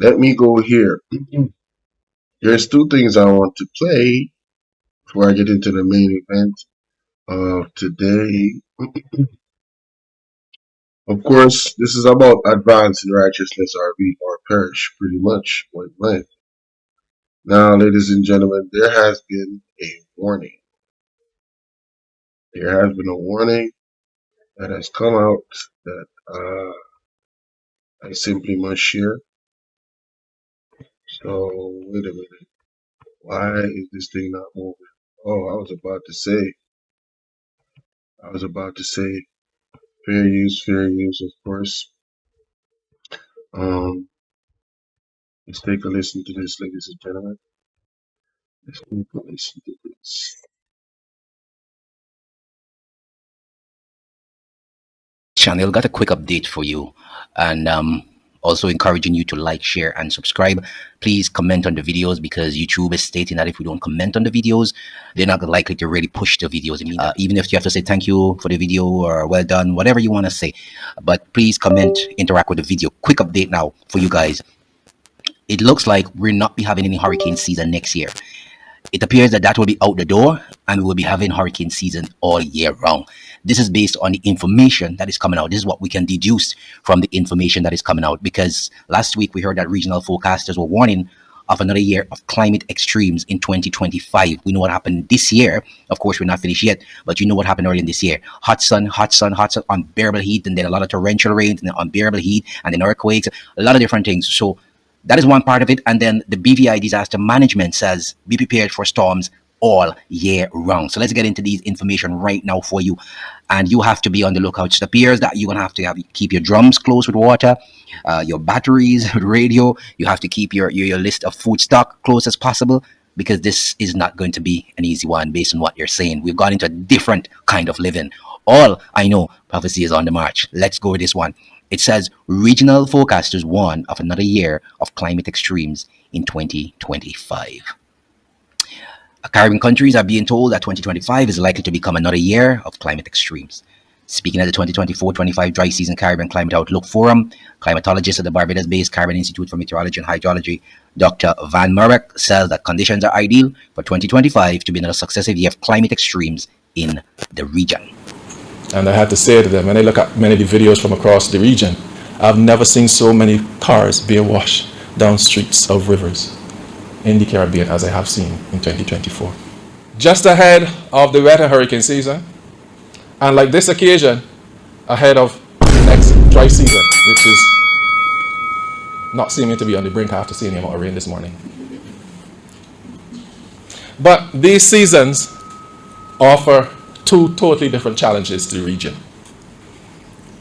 Let me go here. There's two things I want to play before I get into the main event of today. Of course, this is about advance in righteousness or perish, pretty much, point blank. Now, ladies and gentlemen, there has been a warning. There has been a warning that has come out that I simply must share. So, wait a minute. Why is this thing not moving? Oh, I was about to say, fair use, of course. Um, let's take a listen to this, ladies and gentlemen. Let's take a listen to this. Channel got a quick update for you, and also encouraging you to like, share, and subscribe. Please comment on the videos because YouTube is stating that if we don't comment on the videos, they're not likely to really push the videos. Even if you have to say thank you for the video or well done, whatever you want to say, but please comment, interact with the video. Quick update now for you guys. It looks like we're not be having any hurricane season next year. It appears that will be out the door and we will be having hurricane season all year round. This is based on the information that is coming out. This is what we can deduce from the information that is coming out, because last week we heard that regional forecasters were warning of another year of climate extremes in 2025. We know what happened this year. Of course, we're not finished yet, but you know what happened earlier in this year. Hot sun, hot sun, hot sun, unbearable heat, and then a lot of torrential rain, and then unbearable heat, and then earthquakes, a lot of different things. So that is one part of it. And then the BVI disaster management says be prepared for storms all year round. So let's get into these information right now for you. And you have to be on the lookout. It appears that you're going to have keep your drums close with water, your batteries with radio. You have to keep your list of food stock close as possible, because this is not going to be an easy one based on what you're saying. We've gone into a different kind of living. All I know, prophecy is on the march. Let's go with this one. It says regional forecasters warn of another year of climate extremes in 2025. Caribbean countries are being told that 2025 is likely to become another year of climate extremes. Speaking at the 2024-25 Dry Season Caribbean Climate Outlook Forum, climatologist at the Barbados-based Caribbean Institute for Meteorology and Hydrology, Dr. Van Murek, says that conditions are ideal for 2025 to be another successive year of climate extremes in the region. And I had to say to them, when I look at many of the videos from across the region, I've never seen so many cars being washed down streets of rivers in the Caribbean as I have seen in 2024. Just ahead of the wetter hurricane season, and like this occasion, ahead of the next dry season, which is not seeming to be on the brink after seeing the amount of rain this morning. But these seasons offer two totally different challenges to the region.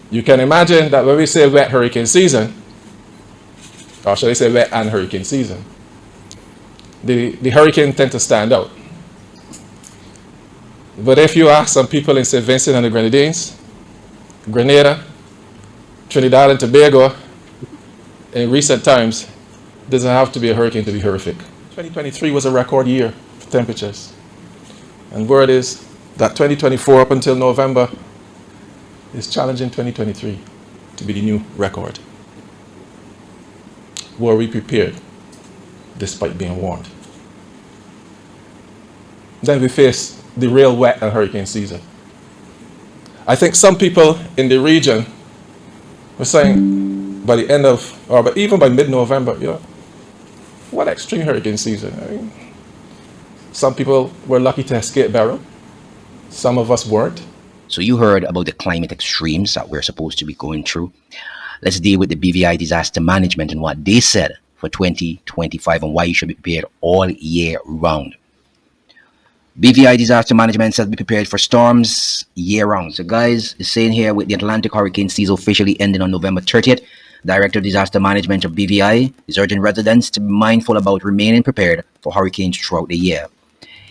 You can imagine that when we say wet hurricane season, or should I say wet and hurricane season, the hurricane tend to stand out. But if you ask some people in St. Vincent and the Grenadines, Grenada, Trinidad and Tobago, in recent times, doesn't have to be a hurricane to be horrific. 2023 was a record year for temperatures. And word is that 2024 up until November is challenging 2023 to be the new record. Were we prepared despite being warned? Then we face the real wet and hurricane season. I think some people in the region were saying by the end of, or even by mid-November, what extreme hurricane season? I mean, some people were lucky to escape Beryl. Some of us weren't. So you heard about the climate extremes that we're supposed to be going through. Let's deal with the BVI disaster management and what they said for 2025 and why you should be prepared all year round. BVI disaster management says be prepared for storms year round. So guys, it's saying here with the Atlantic hurricane season officially ending on November 30th, Director of Disaster Management of BVI is urging residents to be mindful about remaining prepared for hurricanes throughout the year.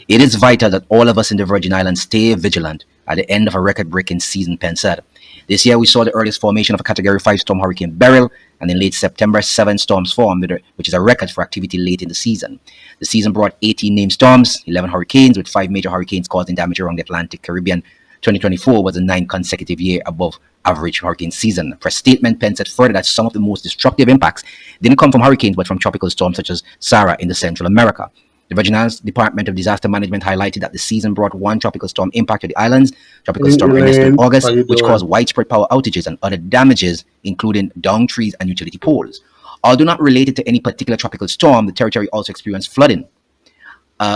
It is vital that all of us in the Virgin Islands stay vigilant at the end of a record-breaking season, Penn said. This year we saw the earliest formation of a Category 5 storm Hurricane Beryl, and in late September, 7 storms formed, which is a record for activity late in the season. The season brought 18 named storms, 11 hurricanes, with 5 major hurricanes causing damage around the Atlantic, Caribbean, 2024 was the ninth consecutive year above average hurricane season. Press statement Penn said further that some of the most destructive impacts didn't come from hurricanes but from tropical storms such as Sarah in the Central America. The Virginia's Department of Disaster Management highlighted that the season brought one tropical storm impact to the islands, Tropical Hey Storm Ernesto in Elaine, how August, you which doing? caused widespread power outages and other damages, including downed trees and utility poles. Although not related to any particular tropical storm, the territory also experienced flooding.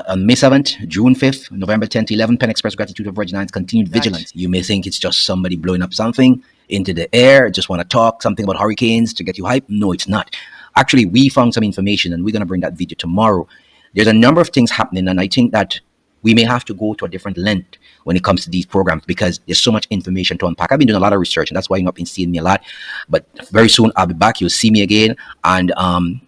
On May 7th, June 5th, November 10th to 11th, Penn expressed gratitude of Virgin Islands' continued vigilance. You may think it's just somebody blowing up something into the air, just want to talk something about hurricanes to get you hyped. No, it's not. Actually, we found some information and we're going to bring that video tomorrow. There's a number of things happening, and I think that we may have to go to a different length when it comes to these programs because there's so much information to unpack. I've been doing a lot of research, and that's why you've not been seeing me a lot. But very soon I'll be back. You'll see me again, and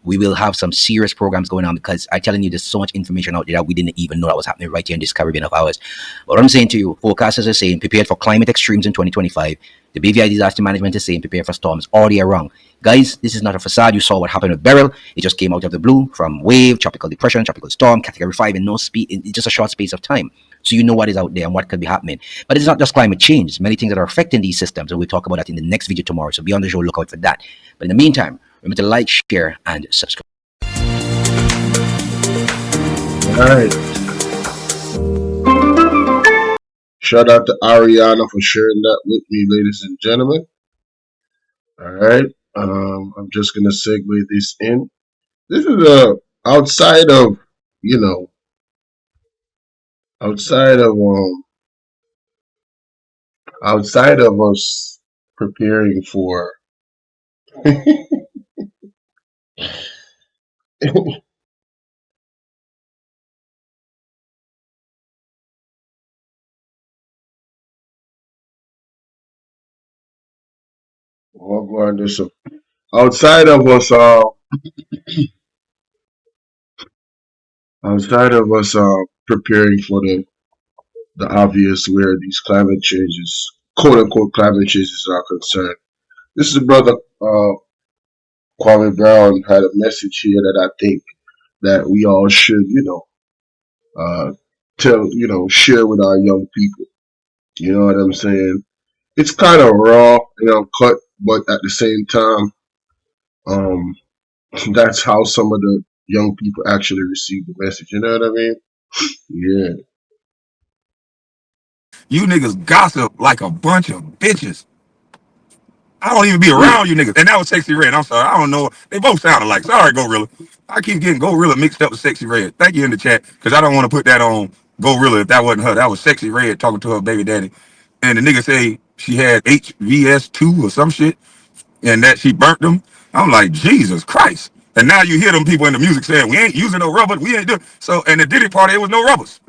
we will have some serious programs going on because I'm telling you, there's so much information out there that we didn't even know that was happening right here in this Caribbean of ours. But what I'm saying to you, forecasters are saying prepared for climate extremes in 2025. The BVI disaster management is saying prepare for storms all year round. Guys, this is not a facade. You saw what happened with Beryl. It just came out of the blue from wave, tropical depression, tropical storm, category 5 in no speed in just a short space of time. So you know what is out there and what could be happening. But it's not just climate change. It's many things that are affecting these systems. And we'll talk about that in the next video tomorrow. So be on the show, look out for that. But in the meantime, remember to like, share, and subscribe. All right. Shout out to Ariana for sharing that with me, ladies and gentlemen. All right. I'm just gonna segue this in. This is outside of you know outside of outside of us preparing for what going this outside of us outside of us preparing for the obvious where these climate changes, quote unquote climate changes are concerned. This is brother Kwame Brown had a message here that I think that we all should, uh, share with our young people. You know what I'm saying? It's kind of raw and uncut, but at the same time, um, that's how some of the young people actually receive the message. You know what I mean? Yeah. You niggas gossip like a bunch of bitches. I don't even be Mm. around you niggas. And that was Sexy Red. I'm sorry. I don't know. They both sound alike. Sorry, Gorilla. I keep getting Gorilla mixed up with Sexy Red. Thank you in the chat because I don't want to put that on Gorilla if that wasn't her. That was Sexy Red talking to her baby daddy. And the nigga say she had HVS2 or some shit and that she burnt them. I'm like, Jesus Christ. And now you hear them people in the music saying, we ain't using no rubber. We ain't doing. So, and the Diddy party, it was no rubbers.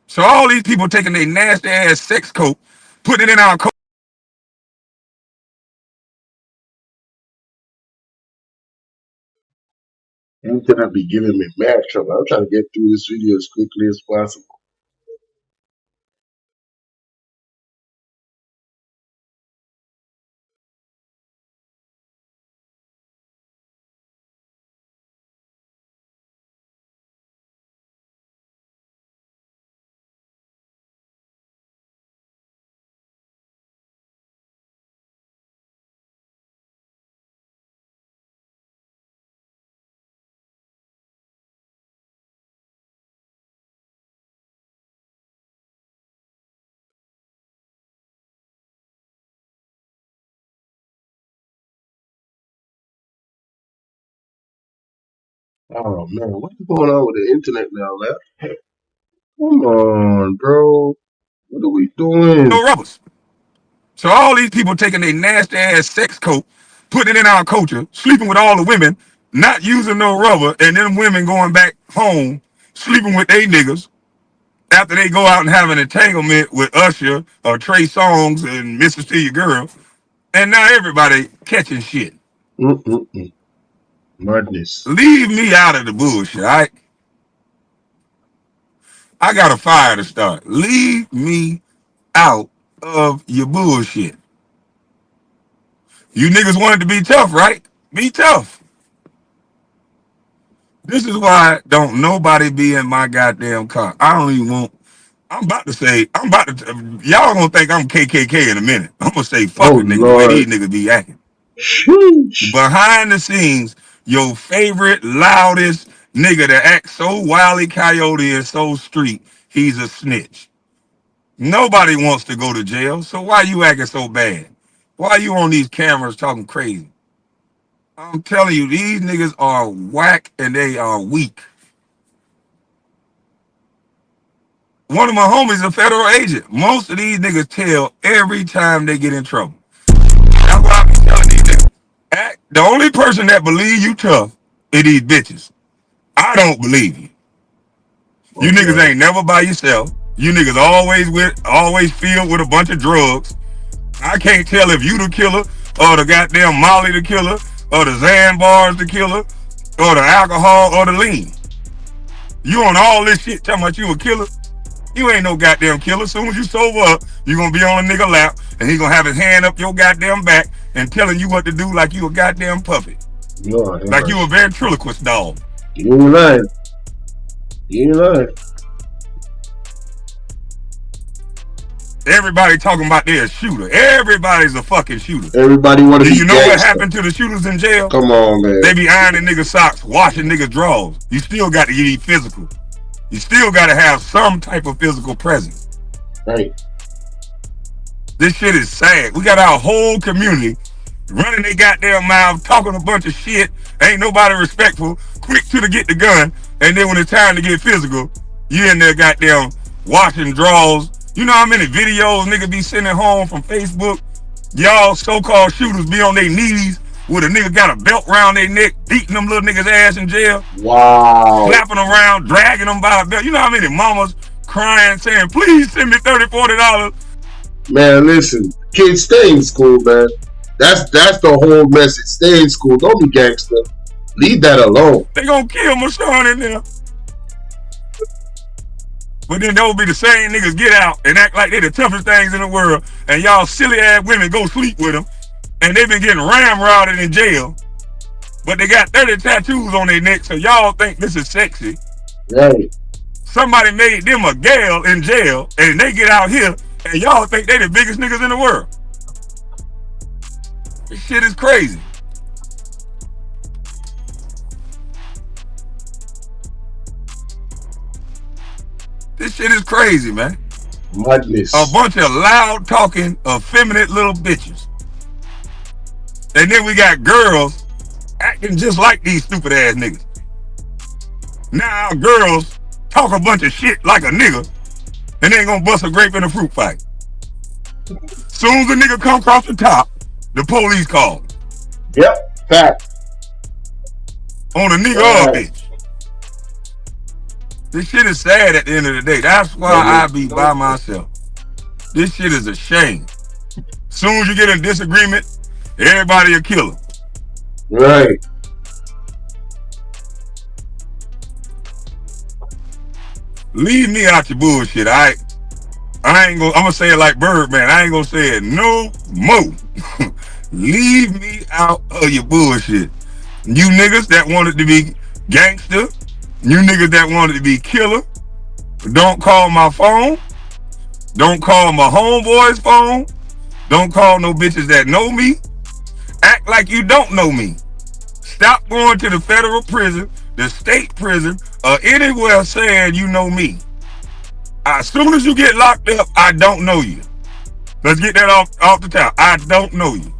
So all these people taking their nasty ass sex coat, putting it in our coat. Internet be giving me mad trouble. I'm trying to get through this video as quickly as possible. Oh man, what's going on with the internet now, man? Come on, bro. What are we doing? No rubbers. So all these people taking their nasty ass sex coat, putting it in our culture, sleeping with all the women, not using no rubber, and then women going back home, sleeping with they niggas after they go out and have an entanglement with Usher or Trey Songz and Mrs. To Your Girl. And now everybody catching shit. Mm-mm-mm. Madness. Leave me out of the bullshit, all right? I got a fire to start. Leave me out of your bullshit. You niggas wanted to be tough, right? Be tough. This is why don't nobody be in my goddamn car. I don't even want. I'm about to, y'all gonna think I'm KKK in a minute. I'm gonna say fuck Oh a nigga, the way these Lord. niggas be acting. Sheesh. Behind the scenes, your favorite, loudest nigga that acts so wily coyote and so street, he's a snitch. Nobody wants to go to jail, so why you acting so bad? Why you on these cameras talking crazy? I'm telling you, these niggas are whack and they are weak. One of my homies is a federal agent. Most of these niggas tell every time they get in trouble. That's why I be telling these niggas. The only person that believe you tough is these bitches. I don't believe you. You niggas Okay. ain't never by yourself. You niggas always filled with a bunch of drugs. I can't tell if you the killer or the goddamn Molly the killer or the Zan bars the killer or the alcohol or the lean. You on all this shit talking about you a killer? You ain't no goddamn killer. As soon as you sober up, you gonna be on a nigga lap and he gonna have his hand up your goddamn back and telling you what to do like you a goddamn puppet. Lord have Like you a mercy. ventriloquist dog. You ain't lying. You ain't lying. Everybody talking about they're a shooter. Everybody's a fucking shooter. Everybody want to Do be you know what gangster. happened to the shooters in jail? Come on, man. They be ironing niggas' socks, washing niggas' drawers. You still got to get physical. You still got to have some type of physical presence. Right. This shit is sad. We got our whole community running their goddamn mouth, talking a bunch of shit. Ain't nobody respectful. Quick to get the gun, and then when it's time to get physical, you in there goddamn washing drawers. You know how many videos niggas be sending home from Facebook? Y'all so-called shooters be on their knees with a nigga got a belt around their neck, beating them little niggas' ass in jail, Wow. slapping them around, dragging them by a belt. You know how many mamas crying, saying, please send me $30, $40. Man, listen. Kids, stay in school, man. That's the whole message. Stay in school. Don't be gangster. Leave that alone. They gonna kill my son in there. But then they'll be the same niggas get out and act like they the toughest things in the world, and y'all silly ass women go sleep with them, and they been getting ramrodded in jail, but they got 30 tattoos on their neck, so y'all think this is sexy. Right. Somebody made them a gal in jail, and they get out here, and y'all think they the biggest niggas in the world. This shit is crazy. This shit is crazy, man. Madness. A bunch of loud talking, effeminate little bitches. And then we got girls acting just like these stupid ass niggas. Now girls talk a bunch of shit like a nigga and they ain't gonna bust a grape in a fruit fight. Soon as the nigga come across the top, the police call. Yep. Fact. On a nigga or a bitch. This shit is sad at the end of the day. That's why I be by myself. This shit is a shame. Soon as you get in disagreement, everybody a killer. Right. Leave me out your bullshit, alright? I'm gonna say it like Birdman. I ain't gonna say it no more. Leave me out of your bullshit. You niggas that wanted to be gangster, you niggas that wanted to be killer, don't call my phone. Don't call my homeboy's phone. Don't call no bitches that know me. Act like you don't know me. Stop going to the federal prison, the state prison, or anywhere saying you know me. As soon as you get locked up, I don't know you. Let's get that off the top. I don't know you.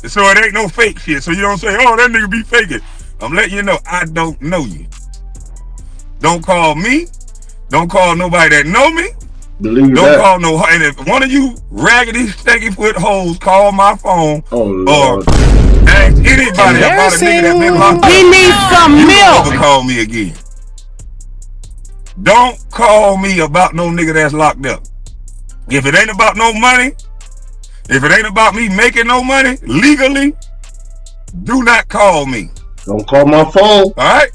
So it ain't no fake shit. So you don't say, oh, that nigga be faking. I'm letting you know, I don't know you. Don't call me. Don't call nobody that know me. Believe Don't that. call no. And if one of you raggedy, stanky foot hoes call my phone or ask anybody about a nigga that been locked up, He needs some you milk. never call me again. Don't call me about no nigga that's locked up. If it ain't about no money, if it ain't about me making no money legally, do not call me. Don't call my phone. All right?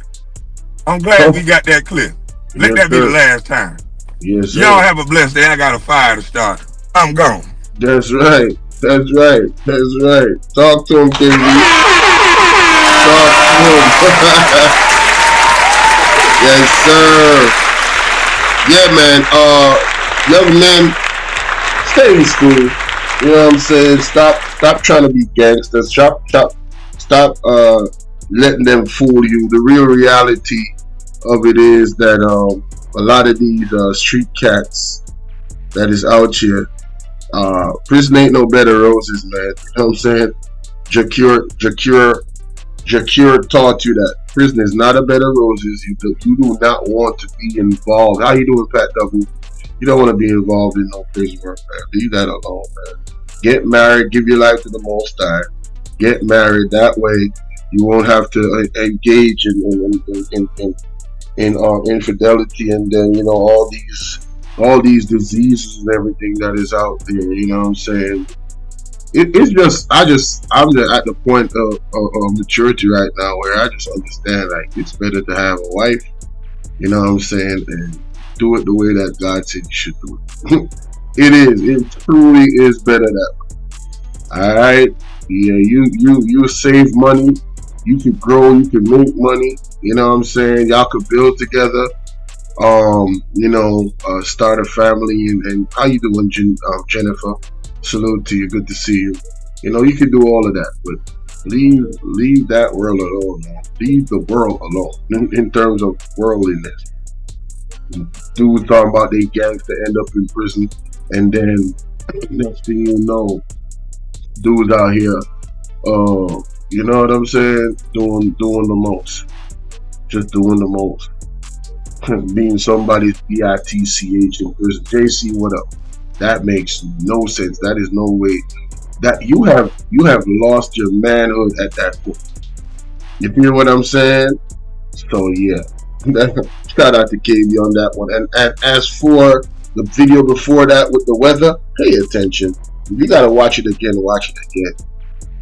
I'm glad we got that clear. Let that be the last time. Yes, sir. Y'all have a blessed day. I got a fire to start. I'm gone. That's right. That's right. That's right. Talk to him, KV. Talk to him. Yes, sir. Yeah, man. Young men, stay in school. You know what I'm saying? Stop trying to be gangsters. Stop letting them fool you. The real reality of it is that a lot of these street cats that is out here, prison ain't no better roses, man. You know what I'm saying? Jakir taught you that prison is not a bed of roses. You do not want to be involved. How you doing, Pat W? You don't want to be involved in no prison work, man. Leave that alone, man. Get married, give your life to the Most High. Get married. That way, you won't have to engage in infidelity, and then all these diseases and everything that is out there. You know what I'm saying? It's just I'm at the point of maturity right now where I just understand like it's better to have a wife, you know what I'm saying, and do it the way that God said you should do it. It truly is better that way. All right, yeah, you save money, you can grow, you can make money, you know what I'm saying. Y'all could build together, start a family, and how you doing, Jennifer? Salute to you. Good to see you. You know, you can do all of that, but leave that world alone, man. Leave the world alone in terms of worldliness. Dudes talking about they gangs to end up in prison, and then next thing you know, dudes out here, you know what I'm saying, doing the most, just doing the most. Being somebody's bitch in prison. JC, what up? That makes no sense. That is no way. That you have lost your manhood at that point. You feel what I'm saying? So yeah. Shout out to KB on that one. And as for the video before that with the weather, pay attention. If you gotta watch it again, watch it again.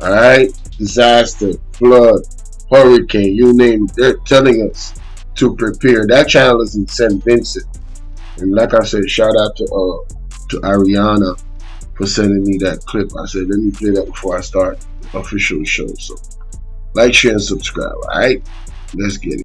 Alright? Disaster, flood, hurricane, you name it. They're telling us to prepare. That channel is in St. Vincent. And like I said, shout out to Ariana for sending me that clip. I said, let me play that before I start the official show. So like, share, and subscribe. Alright? Let's get it.